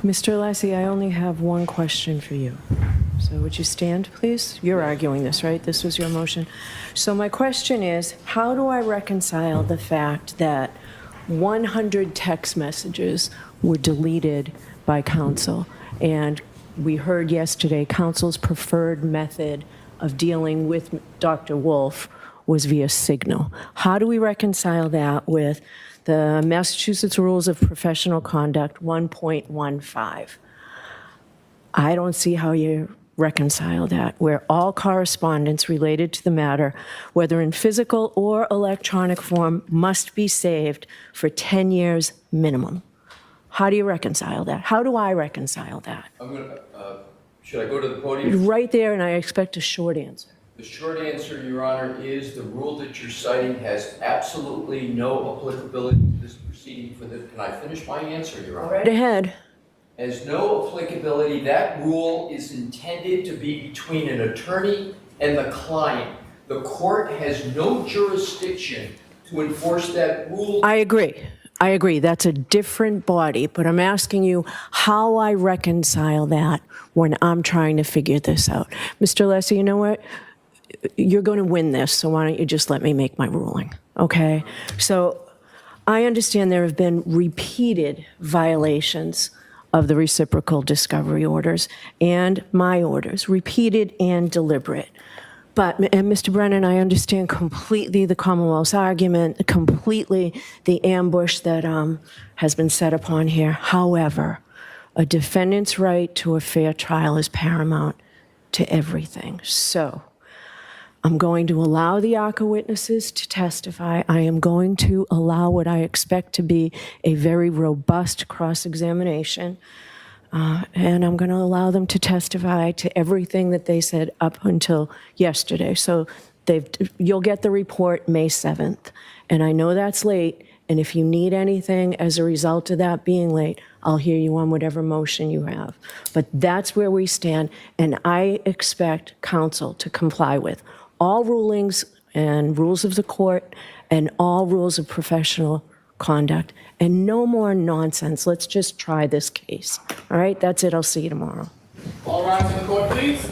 Mr. Alessi, I only have one question for you. So would you stand, please? You're arguing this, right? This was your motion. So my question is, how do I reconcile the fact that 100 text messages were deleted by counsel? And we heard yesterday counsel's preferred method of dealing with Dr. Wolf was via Signal. How do we reconcile that with the Massachusetts Rules of Professional Conduct 1.15? I don't see how you reconcile that, where all correspondence related to the matter, whether in physical or electronic form, must be saved for 10 years minimum. How do you reconcile that? How do I reconcile that? Should I go to the podium? Right there, and I expect a short answer. The short answer, Your Honor, is the rule that you're citing has absolutely no applicability to this proceeding. Can I finish my answer, Your Honor? Right ahead. Has no applicability. That rule is intended to be between an attorney and the client. The court has no jurisdiction to enforce that rule. I agree. I agree. That's a different body, but I'm asking you how I reconcile that when I'm trying to figure this out. Mr. Alessi, you know what? You're going to win this, so why don't you just let me make my ruling, okay? So I understand there have been repeated violations of the reciprocal discovery orders and my orders, repeated and deliberate. And Mr. Brennan, I understand completely the Commonwealth's argument, completely the ambush that has been set upon here. However, a defendant's right to a fair trial is paramount to everything. So I'm going to allow the ARCCA witnesses to testify. I am going to allow what I expect to be a very robust cross-examination. And I'm going to allow them to testify to everything that they said up until yesterday. So you'll get the report May 7th. And I know that's late. And if you need anything as a result of that being late, I'll hear you on whatever motion you have. But that's where we stand. And I expect counsel to comply with all rulings and rules of the court and all rules of professional conduct, and no more nonsense. Let's just try this case. All right, that's it. I'll see you tomorrow. All rise in the court, please.